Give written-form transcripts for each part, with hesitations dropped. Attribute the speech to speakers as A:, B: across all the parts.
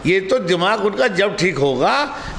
A: ये तो दिमाग उनका जब ठीक होगा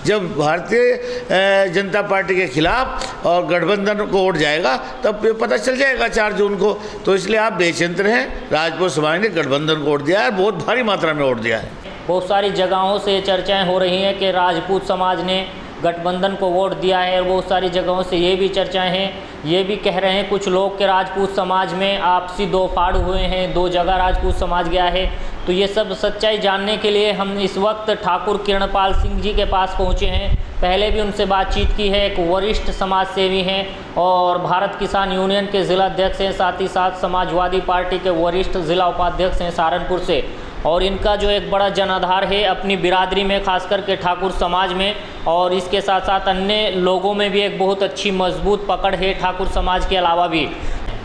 A: जब भारतीय जनता पार्टी के खिलाफ और गठबंधन को वोट जाएगा, तब पता चल जाएगा 4 जून को। तो इसलिए आप बेचिंत रहें, राजपूत समाज ने गठबंधन को वोट दिया है, बहुत भारी मात्रा में वोट दिया है।
B: बहुत सारी जगहों से चर्चाएं हो रही हैं कि राजपूत समाज ने गठबंधन को वोट दिया है, और बहुत सारी जगहों से ये भी चर्चाएं हैं, ये भी कह रहे हैं कुछ लोग कि राजपूत समाज में आपसी 2 फाड़ हुए हैं, 2 जगह राजपूत समाज गया है। तो ये सब सच्चाई जानने के लिए हम इस वक्त ठाकुर किरणपाल सिंह जी के पास पहुँचे हैं। पहले भी उनसे बातचीत की है। एक वरिष्ठ समाज सेवी हैं और भारत किसान यूनियन के ज़िला अध्यक्ष हैं, साथ ही साथ समाजवादी पार्टी के वरिष्ठ ज़िला उपाध्यक्ष हैं सहारनपुर से। और इनका जो एक बड़ा जनाधार है अपनी बिरादरी में, खास करके ठाकुर समाज में, और इसके साथ साथ अन्य लोगों में भी एक बहुत अच्छी मजबूत पकड़ है ठाकुर समाज के अलावा भी।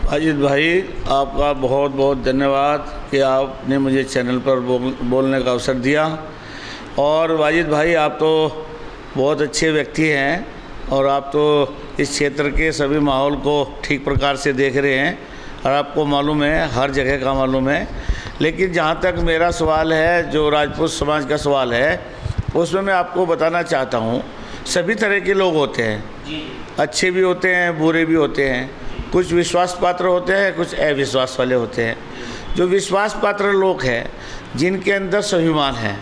A: अजीत भाई, आपका बहुत बहुत धन्यवाद कि आपने मुझे चैनल पर बोलने का अवसर दिया। और वाजिद भाई, आप तो बहुत अच्छे व्यक्ति हैं और आप तो इस क्षेत्र के सभी माहौल को ठीक प्रकार से देख रहे हैं और आपको मालूम है, हर जगह का मालूम है। लेकिन जहाँ तक मेरा सवाल है, जो राजपूत समाज का सवाल है, उसमें मैं आपको बताना चाहता हूँ, सभी तरह के लोग होते हैं, अच्छे भी होते हैं, बुरे भी होते हैं। कुछ विश्वास पात्र होते हैं, कुछ अविश्वास वाले होते हैं। जो विश्वास पात्र लोग हैं, जिनके अंदर स्वाभिमान है,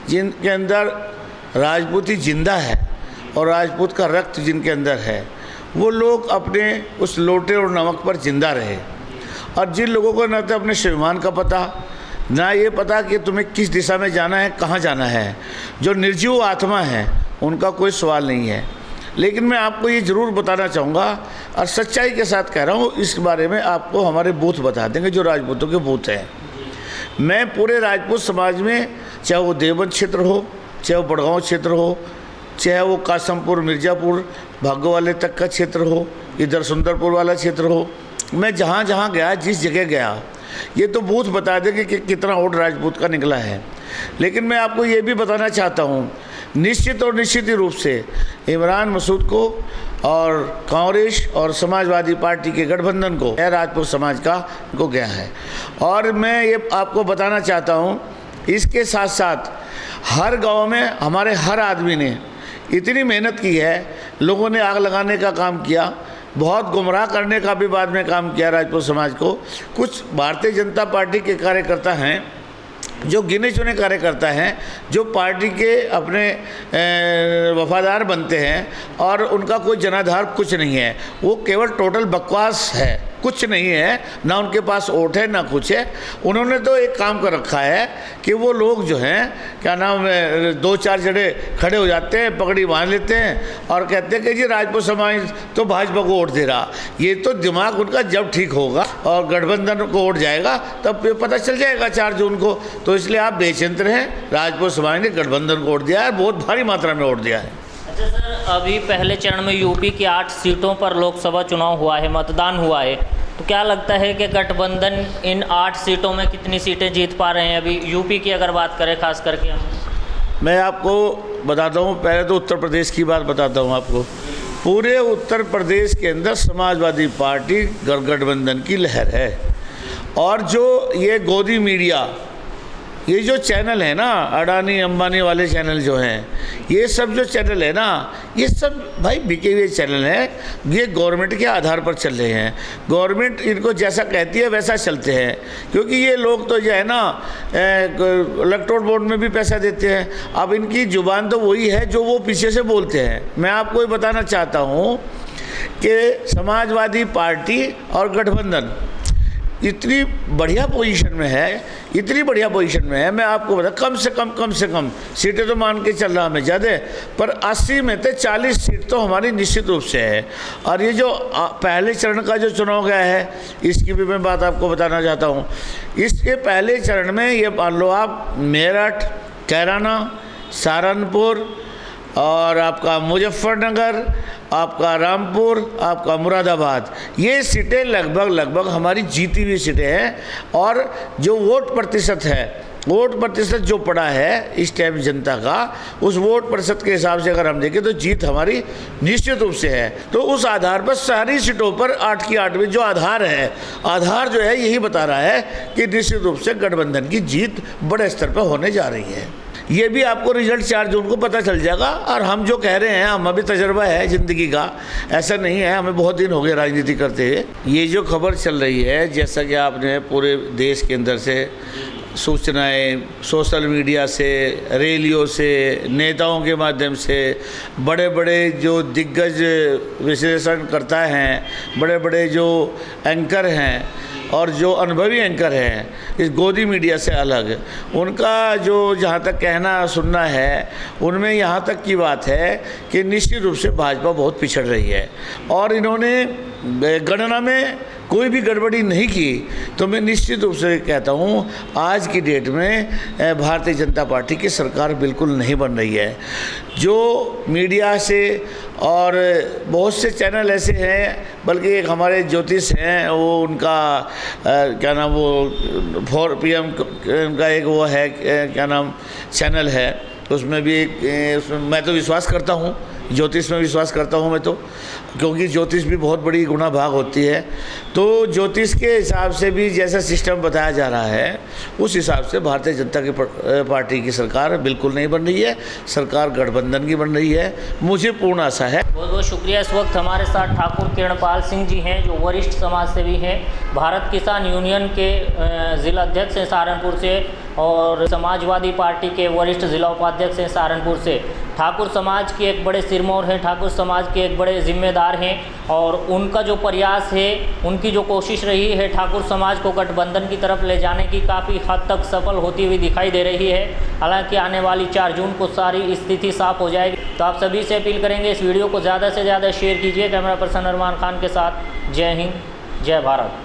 A: जिनके अंदर राजपूती जिंदा है और राजपूत का रक्त जिनके अंदर है, वो लोग अपने उस लोटे और नमक पर जिंदा रहे। और जिन लोगों को न तो अपने स्वाभिमान का पता, ना ये पता कि तुम्हें किस दिशा में जाना है, कहाँ जाना है, जो निर्जीव आत्मा है, उनका कोई सवाल नहीं है। लेकिन मैं आपको ये ज़रूर बताना चाहूँगा और सच्चाई के साथ कह रहा हूँ, इस बारे में आपको हमारे बूथ बता देंगे जो राजपूतों के बूथ हैं। मैं पूरे राजपूत समाज में, चाहे वो देवबंद क्षेत्र हो, चाहे वो बड़गांव क्षेत्र हो, चाहे वो कासमपुर, मिर्ज़ापुर, भागो वाले तक का क्षेत्र हो, इधर सुंदरपुर वाला क्षेत्र हो, मैं जहाँ जहाँ गया, जिस जगह गया, ये तो बूथ बता देंगे कि कितना वोट राजपूत का निकला है। लेकिन मैं आपको ये भी बताना चाहता हूँ, निश्चित और निश्चित रूप से इमरान मसूद को और कांग्रेस और समाजवादी पार्टी के गठबंधन को राजपूत समाज का को गया है। और मैं ये आपको बताना चाहता हूँ, इसके साथ साथ हर गांव में हमारे हर आदमी ने इतनी मेहनत की है, लोगों ने आग लगाने का काम किया, बहुत गुमराह करने का भी बाद में काम किया राजपूत समाज को। कुछ भारतीय जनता पार्टी के कार्यकर्ता हैं जो गिने चुने कार्यकर्ता हैं, जो पार्टी के अपने वफादार बनते हैं और उनका कोई जनाधार कुछ नहीं है, वो केवल टोटल बकवास है, कुछ नहीं है, ना उनके पास वोट है ना कुछ है। उन्होंने तो एक काम कर रखा है कि वो लोग जो हैं, क्या नाम है, 2-4 जने खड़े हो जाते हैं, पगड़ी बांध लेते हैं और कहते हैं कि जी राजपूत समाज तो भाजपा को वोट दे रहा। ये तो दिमाग उनका जब ठीक होगा और गठबंधन को वोट जाएगा, तब पता चल जाएगा 4 जून को। तो इसलिए आप बेचिंत रहें, राजपूत समाज ने गठबंधन को वोट दिया है, बहुत भारी मात्रा में वोट दिया है।
B: अच्छा सर, अभी पहले चरण में यूपी की 8 सीटों पर लोकसभा चुनाव हुआ है, मतदान हुआ है, तो क्या लगता है कि गठबंधन इन 8 सीटों में कितनी सीटें जीत पा रहे हैं? अभी यूपी की अगर बात करें खास करके हम,
A: मैं आपको बताता हूँ, पहले तो उत्तर प्रदेश की बात बताता हूँ आपको। पूरे उत्तर प्रदेश के अंदर समाजवादी पार्टी गठबंधन की लहर है। और जो ये गोदी मीडिया, ये जो चैनल है ना, अडानी अंबानी वाले चैनल जो हैं, ये सब जो चैनल है ना, ये सब भाई बिके हुए चैनल हैं। ये गवर्नमेंट के आधार पर चल रहे हैं, गवर्नमेंट इनको जैसा कहती है वैसा चलते हैं। क्योंकि ये लोग तो जो है ना, इलेक्टोरल बॉन्ड में भी पैसा देते हैं। अब इनकी जुबान तो वही है जो वो पीछे से बोलते हैं। मैं आपको ये बताना चाहता हूँ कि समाजवादी पार्टी और गठबंधन इतनी बढ़िया पोजीशन में है, इतनी बढ़िया पोजीशन में है। मैं आपको बता, कम से कम सीटें तो मान के चल रहा हमें ज़्यादा, पर 80 में से 40 सीट तो हमारी निश्चित रूप से है। और ये जो पहले चरण का जो चुनाव गया है, इसकी भी मैं बात आपको बताना चाहता हूँ। इसके पहले चरण में ये मान लो आप, मेरठ, कैराना, सहारनपुर और आपका मुजफ्फरनगर, आपका रामपुर, आपका मुरादाबाद, ये सीटें लगभग हमारी जीती हुई सीटें हैं। और जो वोट प्रतिशत है, वोट प्रतिशत जो पड़ा है इस टाइम जनता का, उस वोट प्रतिशत के हिसाब से अगर हम देखें तो जीत हमारी निश्चित रूप से है। तो उस आधार पर सारी सीटों पर 8 की 8 में जो आधार है, आधार जो है यही बता रहा है कि निश्चित रूप से गठबंधन की जीत बड़े स्तर पर होने जा रही है। ये भी आपको रिजल्ट 4 जून को पता चल जाएगा। और हम जो कह रहे हैं, हमें भी तजर्बा है ज़िंदगी का, ऐसा नहीं है, हमें बहुत दिन हो गए राजनीति करते हुए। ये जो खबर चल रही है, जैसा कि आपने पूरे देश के अंदर से सूचनाएं, सोशल मीडिया से, रैलियों से, नेताओं के माध्यम से, बड़े बड़े जो दिग्गज विश्लेषणकर्ता हैं, बड़े बड़े जो एंकर हैं और जो अनुभवी एंकर हैं इस गोदी मीडिया से अलग, उनका जो जहाँ तक कहना सुनना है, उनमें यहाँ तक की बात है कि निश्चित रूप से भाजपा बहुत पिछड़ रही है और इन्होंने गणना में कोई भी गड़बड़ी नहीं की। तो मैं निश्चित रूप से कहता हूँ आज की डेट में भारतीय जनता पार्टी की सरकार बिल्कुल नहीं बन रही है। जो मीडिया से और बहुत से चैनल ऐसे हैं, बल्कि एक हमारे ज्योतिष हैं, वो उनका क्या नाम, वो 4 PM का एक वो है, क्या नाम, चैनल है, उसमें भी उसमें मैं तो विश्वास करता हूँ, ज्योतिष में विश्वास करता हूँ मैं तो, क्योंकि ज्योतिष भी बहुत बड़ी गुना भाग होती है। तो ज्योतिष के हिसाब से भी जैसा सिस्टम बताया जा रहा है, उस हिसाब से भारतीय जनता की पार्टी की सरकार बिल्कुल नहीं बन रही है, सरकार गठबंधन की बन रही है। मुझे पूर्ण आशा है।
B: बहुत बहुत शुक्रिया। इस वक्त हमारे साथ ठाकुर किरणपाल सिंह जी हैं, जो वरिष्ठ समाज सेवी हैं, भारत किसान यूनियन के ज़िला अध्यक्ष हैं सहारनपुर से और समाजवादी पार्टी के वरिष्ठ ज़िला उपाध्यक्ष हैं सहारनपुर से। ठाकुर समाज के एक बड़े सिरमौर हैं, ठाकुर समाज के एक बड़े जिम्मेदार हैं और उनका जो प्रयास है, उनकी जो कोशिश रही है ठाकुर समाज को गठबंधन की तरफ ले जाने की, काफ़ी हद तक सफल होती हुई दिखाई दे रही है। हालांकि आने वाली 4 जून को सारी स्थिति साफ हो जाएगी। तो आप सभी से अपील करेंगे इस वीडियो को ज़्यादा से ज़्यादा शेयर कीजिए। कैमरा पर्सन अरमान खान के साथ, जय हिंद, जय भारत।